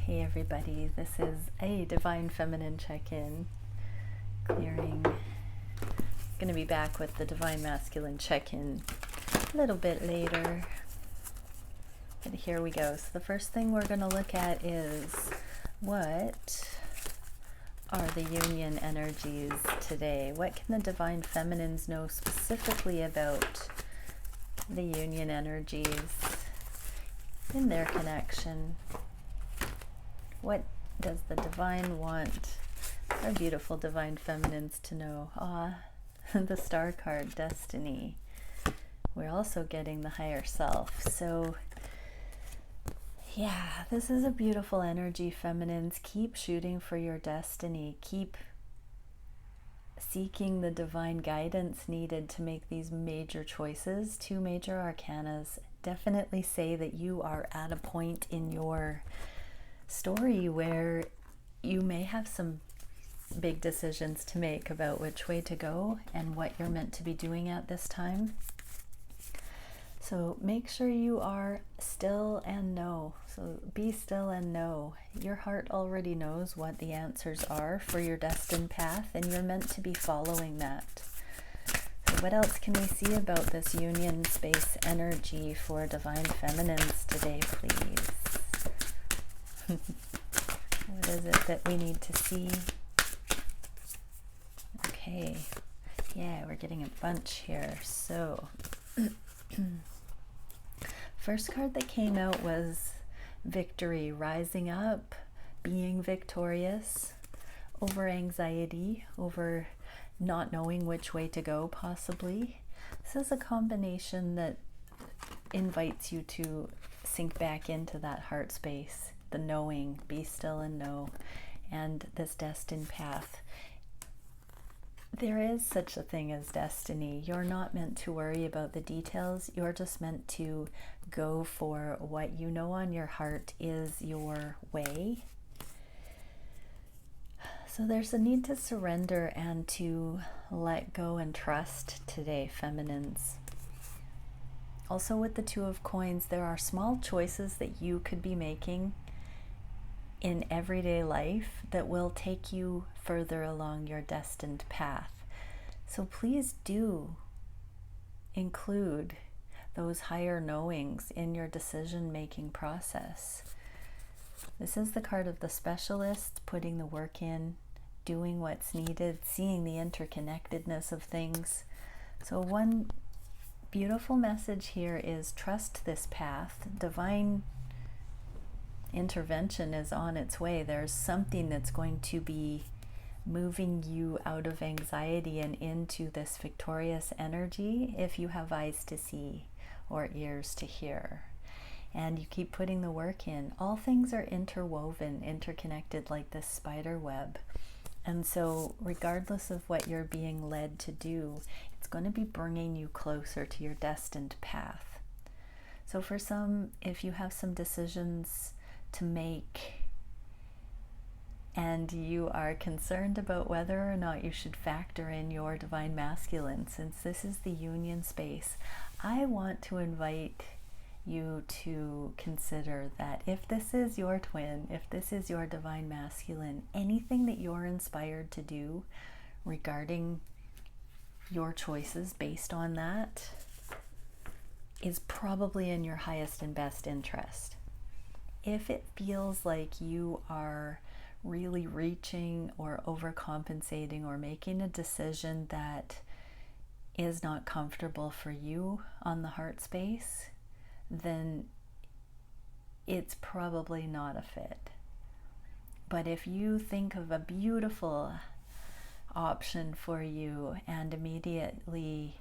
Hey everybody, this is a Divine Feminine check-in. Clearing. Gonna be back with the Divine Masculine check-in a little bit later. But here we go. So the first thing we're gonna look at is what are the union energies today? What can the Divine Feminines know specifically about the union energies in their connection? What does the Divine want our beautiful Divine Feminines to know? The Star card, Destiny. We're also getting the Higher Self. So, yeah, this is a beautiful energy, Feminines. Keep shooting for your destiny. Keep seeking the divine guidance needed to make these major choices. Two major arcanas definitely say that you are at a point in your story where you may have some big decisions to make about which way to go and what you're meant to be doing at this time. So make sure you are still and know. So be still and know. Your heart already knows what the answers are for your destined path, and you're meant to be following that. So what else can we see about this union space energy for Divine Feminines today, please? What is it that we need to see? Okay, yeah, we're getting a bunch here. So, first card that came out was victory, rising up, being victorious over anxiety, over not knowing which way to go, possibly. This is a combination that invites you to sink back into that heart space. The knowing, be still and know, and this destined path. There is such a thing as destiny. You're not meant to worry about the details. You're just meant to go for what you know on your heart is your way. So there's a need to surrender and to let go and trust today, Feminines. Also with the Two of Coins, there are small choices that you could be making in everyday life that will take you further along your destined path. So please do include those higher knowings in your decision-making process. This is the card of the specialist, putting the work in, doing what's needed, seeing the interconnectedness of things. So one beautiful message here is trust this path. Divine intervention is on its way. There's something that's going to be moving you out of anxiety and into this victorious energy if you have eyes to see or ears to hear. And you keep putting the work in. All things are interwoven, interconnected like this spider web. And so regardless of what you're being led to do, it's going to be bringing you closer to your destined path. So for some, if you have some decisions to make and you are concerned about whether or not you should factor in your Divine Masculine, since this is the union space, I want to invite you to consider that if this is your twin, if this is your Divine Masculine, anything that you're inspired to do regarding your choices based on that is probably in your highest and best interest. If it feels like you are really reaching or overcompensating or making a decision that is not comfortable for you on the heart space, then it's probably not a fit. But if you think of a beautiful option for you and immediately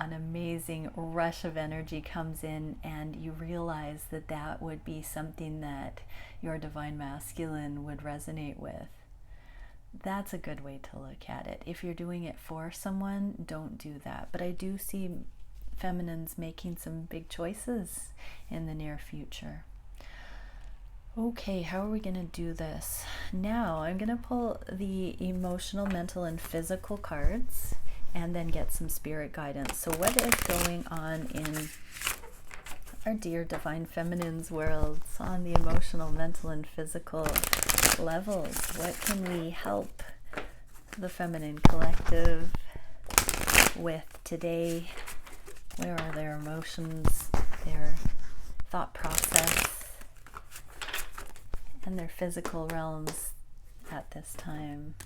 an amazing rush of energy comes in and you realize that that would be something that your Divine Masculine would resonate with, that's a good way to look at it. If you're doing it for someone, don't do that. But I do see Feminines making some big choices in the near future. Okay, how are we going to do this? Now I'm going to pull the emotional, mental, and physical cards and then get some spirit guidance. So what is going on in our dear divine feminine's worlds on the emotional, mental, and physical levels. What can we help the feminine collective with today? Where are their emotions, their thought process, and their physical realms at this time?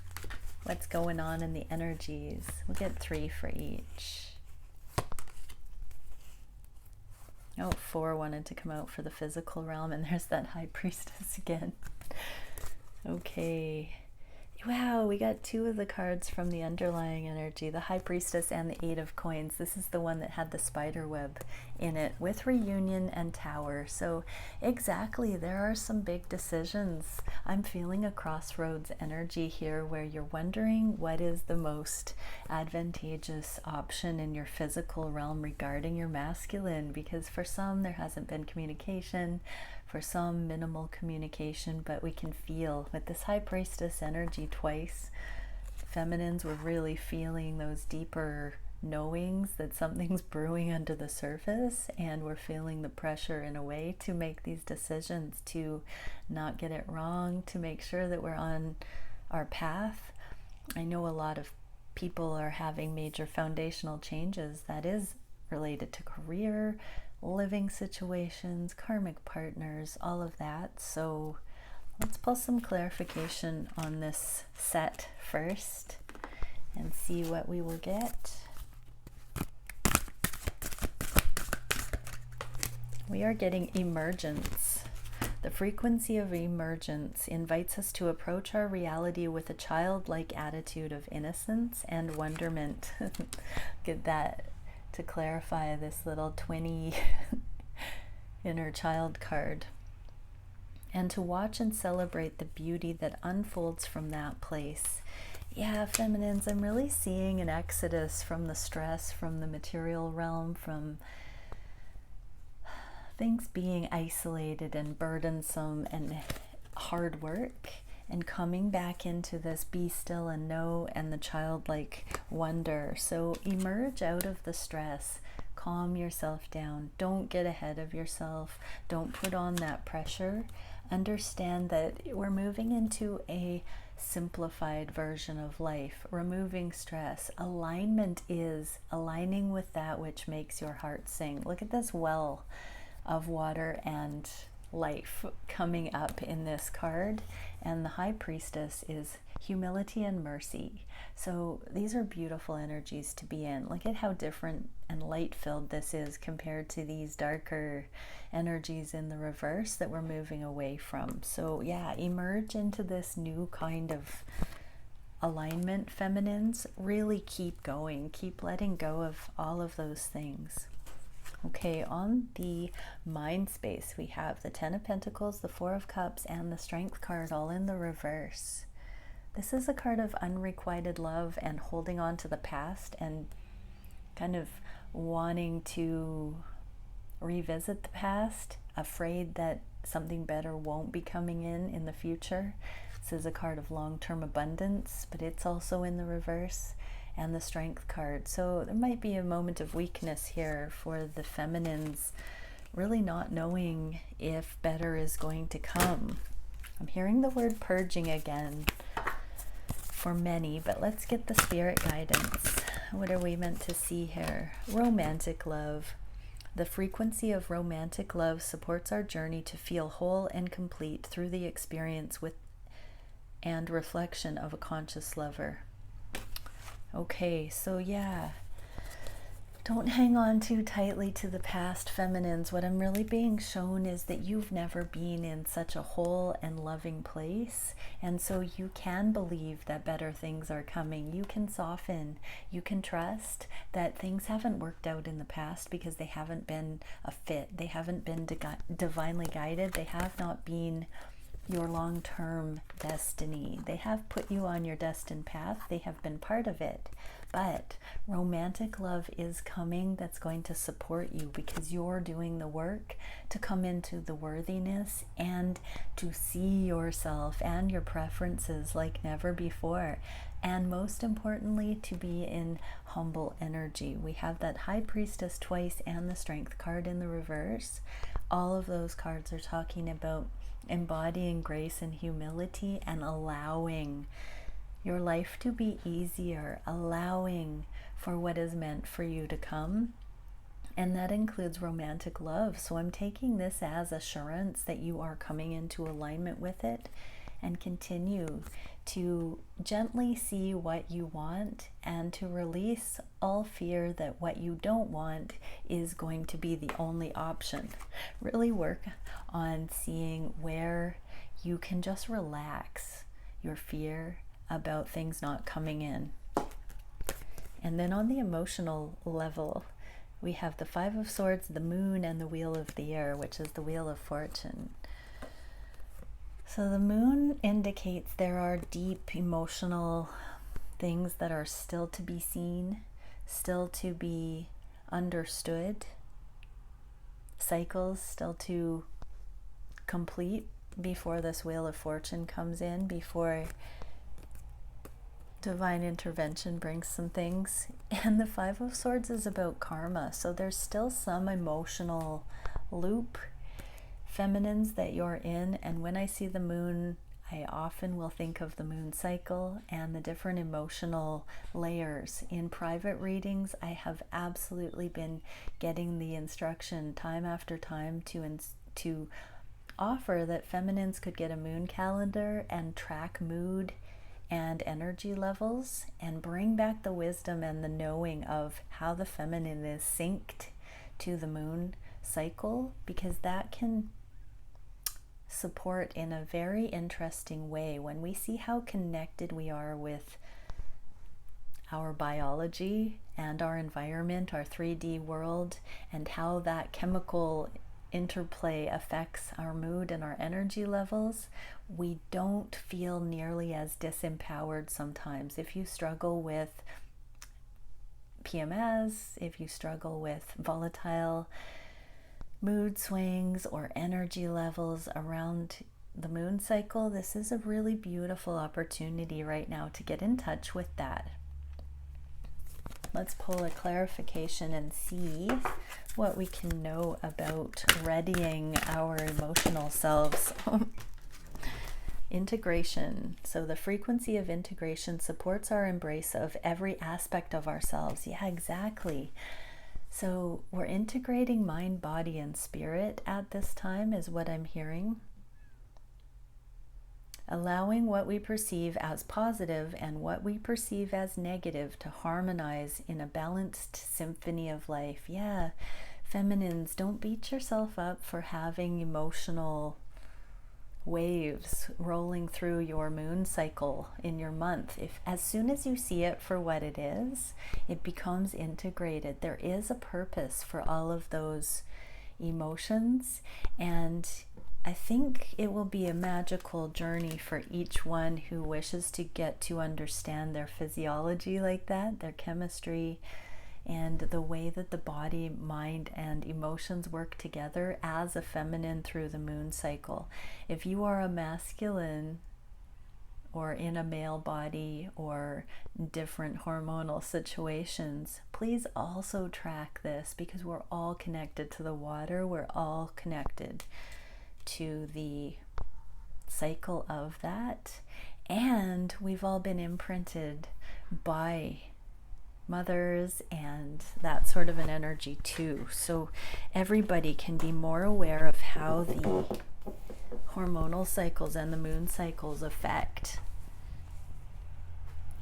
What's going on in the energies? We'll get 3 for each. Oh, 4 wanted to come out for the physical realm, and there's that High Priestess again. Okay. Wow, we got 2 of the cards from the underlying energy, the High Priestess and the 8 of Coins. This is the one that had the spider web in it with reunion and tower. So exactly, there are some big decisions. I'm feeling a crossroads energy here where you're wondering what is the most advantageous option in your physical realm regarding your masculine, because for some there hasn't been communication, for some minimal communication, but we can feel with this High Priestess energy twice, feminines were really feeling those deeper knowings that something's brewing under the surface, and we're feeling the pressure in a way to make these decisions, to not get it wrong, to make sure that we're on our path. I know a lot of people are having major foundational changes that is related to career, living situations, karmic partners, all of that. So let's pull some clarification on this set first and see what we will get. We are getting emergence. The frequency of emergence invites us to approach our reality with a childlike attitude of innocence and wonderment. Get that to clarify this little twinny inner child card. And to watch and celebrate the beauty that unfolds from that place. Yeah, feminines, I'm really seeing an exodus from the stress, from the material realm, from things being isolated and burdensome and hard work, and coming back into this be still and know and the childlike wonder. So emerge out of the stress, calm yourself down, don't get ahead of yourself, don't put on that pressure. Understand that we're moving into a simplified version of life, removing stress. Alignment is aligning with that which makes your heart sing. Look at this well of water and life coming up in this card, and the High Priestess is humility and mercy. So these are beautiful energies to be in. Look at how different and light filled this is compared to these darker energies in the reverse that we're moving away from. So yeah, emerge into this new kind of alignment, feminines. Really keep going, keep letting go of all of those things. Okay, on the mind space, we have the 10 of Pentacles, the 4 of Cups, and the Strength card all in the reverse. This is a card of unrequited love and holding on to the past and kind of wanting to revisit the past, afraid that something better won't be coming in the future. This is a card of long-term abundance, but it's also in the reverse. And the Strength card. So there might be a moment of weakness here for the feminines, really not knowing if better is going to come. I'm hearing the word purging again for many, but let's get the spirit guidance. What are we meant to see here? Romantic love. The frequency of romantic love supports our journey to feel whole and complete through the experience with and reflection of a conscious lover. Okay, so yeah, don't hang on too tightly to the past, feminines. What I'm really being shown is that you've never been in such a whole and loving place, and so you can believe that better things are coming. You can soften, you can trust that things haven't worked out in the past because they haven't been a fit, they haven't been divinely guided, they have not been your long-term destiny. They have put you on your destined path. They have been part of it, but romantic love is coming that's going to support you because you're doing the work to come into the worthiness and to see yourself and your preferences like never before. And most importantly, to be in humble energy. We have that High Priestess twice and the Strength card in the reverse. All of those cards are talking about embodying grace and humility and allowing your life to be easier, allowing for what is meant for you to come. And that includes romantic love. So I'm taking this as assurance that you are coming into alignment with it, and continue to gently see what you want and to release all fear that what you don't want is going to be the only option. Really work on seeing where you can just relax your fear about things not coming in. And then on the emotional level, we have the Five of Swords, the Moon, and the Wheel of the Air, which is the Wheel of Fortune. So the Moon indicates there are deep emotional things that are still to be seen, still to be understood, cycles still to complete before this Wheel of Fortune comes in, before divine intervention brings some things. And the Five of Swords is about karma, so there's still some emotional loop, feminines, that you're in. And when I see the Moon, I often will think of the moon cycle and the different emotional layers. In private readings, I have absolutely been getting the instruction time after time to offer that feminines could get a moon calendar and track mood and energy levels and bring back the wisdom and the knowing of how the feminine is synced to the moon cycle, because that can support in a very interesting way when we see how connected we are with our biology and our environment, our 3D world, and how that chemical interplay affects our mood and our energy levels. We don't feel nearly as disempowered sometimes. If you struggle with PMS, if you struggle with volatile mood swings or energy levels around the moon cycle, this is a really beautiful opportunity right now to get in touch with that. Let's pull a clarification and see what we can know about readying our emotional selves. Integration. So the frequency of integration supports our embrace of every aspect of ourselves. Yeah, exactly. So we're integrating mind, body, and spirit at this time is what I'm hearing. Allowing what we perceive as positive and what we perceive as negative to harmonize in a balanced symphony of life. Yeah, feminines, don't beat yourself up for having emotional waves rolling through your moon cycle in your month. If as soon as you see it for what it is, it becomes integrated. There is a purpose for all of those emotions, and I think it will be a magical journey for each one who wishes to get to understand their physiology like that, their chemistry, and the way that the body, mind, and emotions work together as a feminine through the moon cycle. If you are a masculine or in a male body or different hormonal situations, please also track this, because we're all connected to the water. We're all connected to the cycle of that, and we've all been imprinted by mothers and that sort of an energy too. So everybody can be more aware of how the hormonal cycles and the moon cycles affect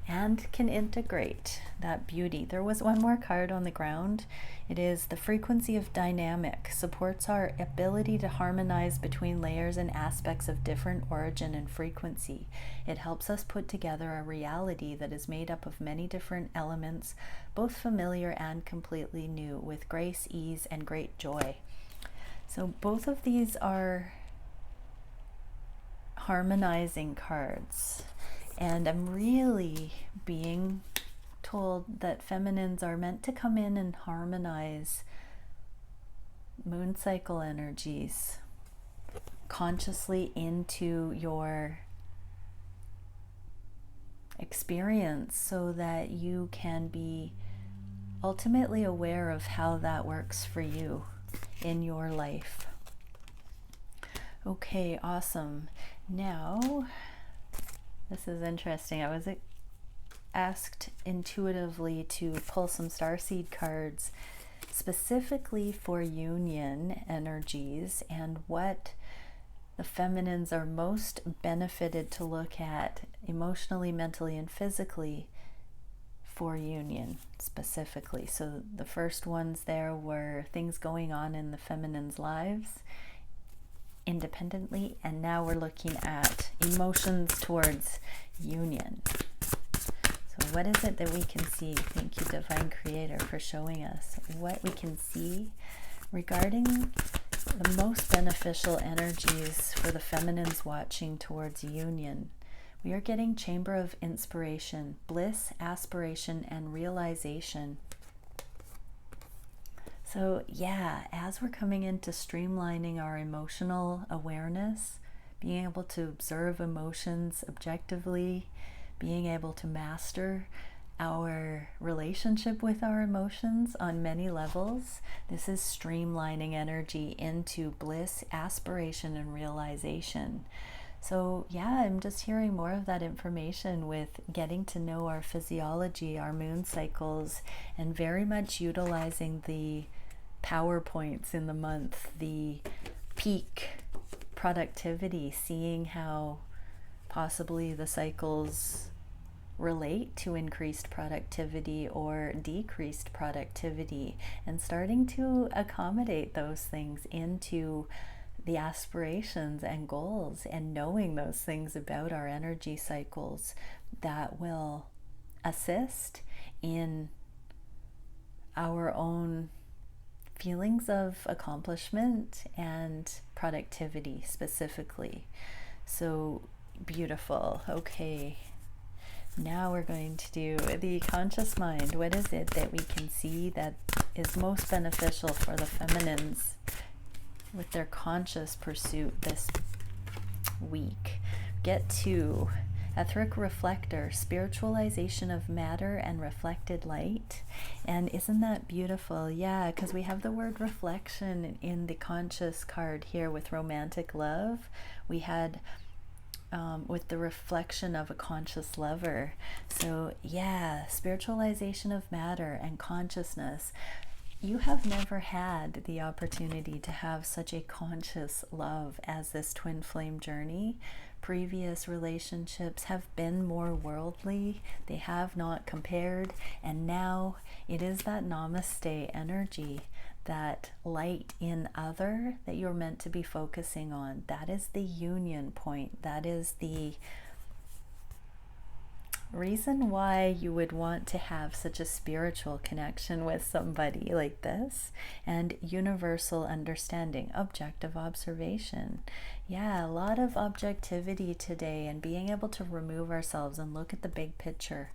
and can integrate that beauty. There was one more card on the ground. It is the frequency of dynamic, supports our ability to harmonize between layers and aspects of different origin and frequency. It helps us put together a reality that is made up of many different elements, both familiar and completely new, with grace, ease, and great joy. So both of these are harmonizing cards. And I'm really being told that feminines are meant to come in and harmonize moon cycle energies consciously into your experience so that you can be ultimately aware of how that works for you in your life. Okay, awesome. Now, this is interesting. I was asked intuitively to pull some starseed cards specifically for union energies and what the feminines are most benefited to look at emotionally, mentally, and physically for union specifically. So the first ones there were things going on in the feminines' lives independently, and now we're looking at emotions towards union. So what is it that we can see? Thank you, Divine Creator, for showing us what we can see regarding the most beneficial energies for the feminines watching towards union. We are getting Chamber of Inspiration, bliss, aspiration, and realization. So yeah, as we're coming into streamlining our emotional awareness, being able to observe emotions objectively, being able to master our relationship with our emotions on many levels, this is streamlining energy into bliss, aspiration, and realization. So yeah, I'm just hearing more of that information with getting to know our physiology, our moon cycles, and very much utilizing the power points in the month, the peak productivity, seeing how possibly the cycles relate to increased productivity or decreased productivity, and starting to accommodate those things into the aspirations and goals, and knowing those things about our energy cycles that will assist in our own feelings of accomplishment and productivity specifically. So beautiful. Okay, now we're going to do the conscious mind. What is it that we can see that is most beneficial for the feminines with their conscious pursuit this week? Get to Etheric Reflector, spiritualization of matter and reflected light. And isn't that beautiful? Yeah, because we have the word reflection in the conscious card here with romantic love. We had with the reflection of a conscious lover. So yeah, spiritualization of matter and consciousness. You have never had the opportunity to have such a conscious love as this twin flame journey. Previous relationships have been more worldly, they have not compared, and now it is that namaste energy, that light in other that you're meant to be focusing on. That is the union point. That is the reason why you would want to have such a spiritual connection with somebody like this, and universal understanding, objective observation. Yeah, a lot of objectivity today, and being able to remove ourselves and look at the big picture,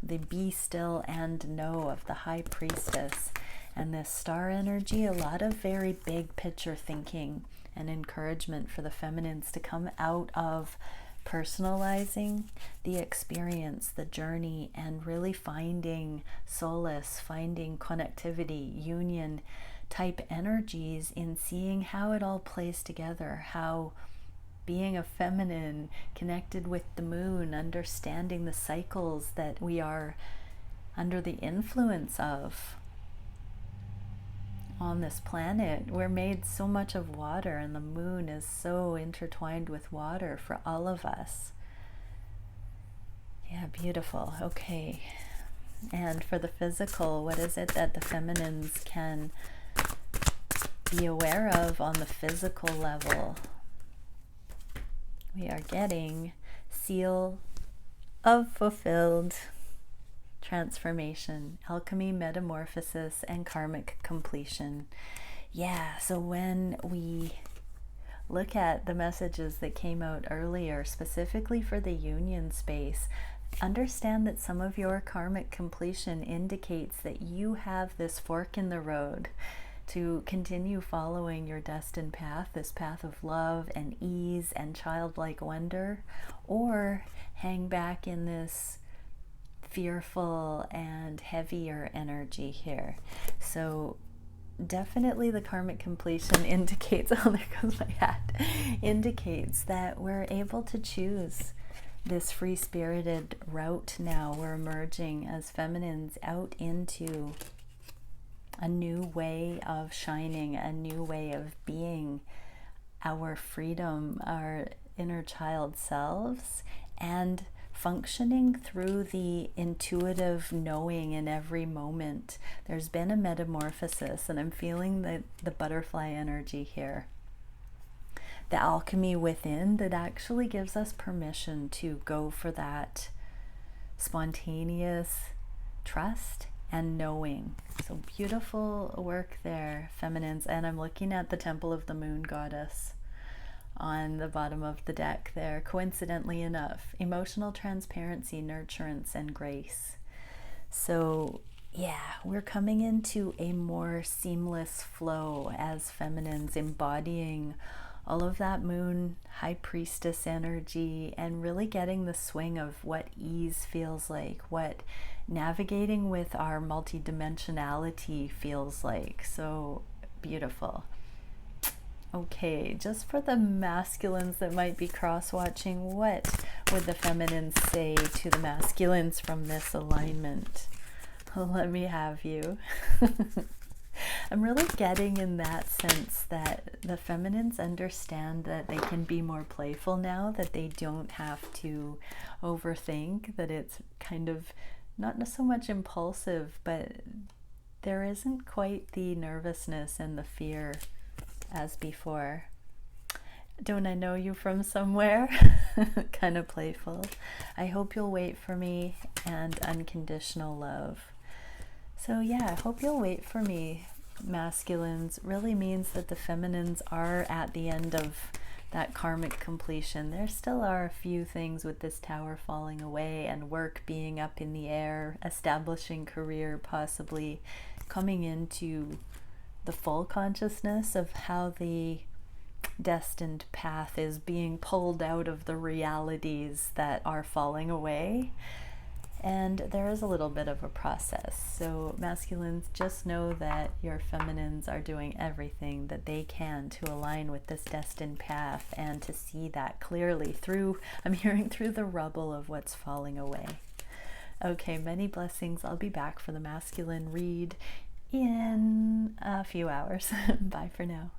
the be still and know of the high priestess and this star energy. A lot of very big picture thinking and encouragement for the feminines to come out of personalizing the experience, the journey, and really finding solace, finding connectivity, union type energies in seeing how it all plays together, how being a feminine connected with the moon, understanding the cycles that we are under the influence of on this planet. We're made so much of water, and the moon is so intertwined with water for all of us. Yeah, beautiful. Okay, and for the physical, what is it that the feminines can be aware of on the physical level? We are getting seal of fulfilled transformation, alchemy, metamorphosis, and karmic completion. Yeah, so when we look at the messages that came out earlier, specifically for the union space, understand that some of your karmic completion indicates that you have this fork in the road to continue following your destined path, this path of love and ease and childlike wonder, or hang back in this fearful and heavier energy here. So definitely the karmic completion indicates, oh, there goes my hat, indicates that we're able to choose this free-spirited route now. We're emerging as feminines out into a new way of shining, a new way of being our freedom, our inner child selves, and functioning through the intuitive knowing in every moment. There's been a metamorphosis, and I'm feeling the butterfly energy here. The alchemy within that actually gives us permission to go for that spontaneous trust and knowing. So beautiful work there, feminines. And I'm looking at the Temple of the Moon Goddess on the bottom of the deck there, coincidentally enough. Emotional transparency, nurturance, and grace. So yeah, we're coming into a more seamless flow as feminines, embodying all of that moon high priestess energy and really getting the swing of what ease feels like, what navigating with our multidimensionality feels like. So beautiful. Okay, just for the masculines that might be cross-watching, what would the feminines say to the masculines from this alignment? Let me have you. I'm really getting in that sense that the feminines understand that they can be more playful now, that they don't have to overthink, that it's kind of not so much impulsive, but there isn't quite the nervousness and the fear as before. Don't I know you from somewhere? Kind of playful. I hope you'll wait for me, and unconditional love. So yeah, I hope you'll wait for me, masculines, really means that the feminines are at the end of that karmic completion. There still are a few things with this tower falling away and work being up in the air, establishing career, possibly coming into the full consciousness of how the destined path is being pulled out of the realities that are falling away. And there is a little bit of a process. So masculines, just know that your feminines are doing everything that they can to align with this destined path and to see that clearly through, I'm hearing through the rubble of what's falling away. Okay, many blessings. I'll be back for the masculine read in a few hours. Bye for now.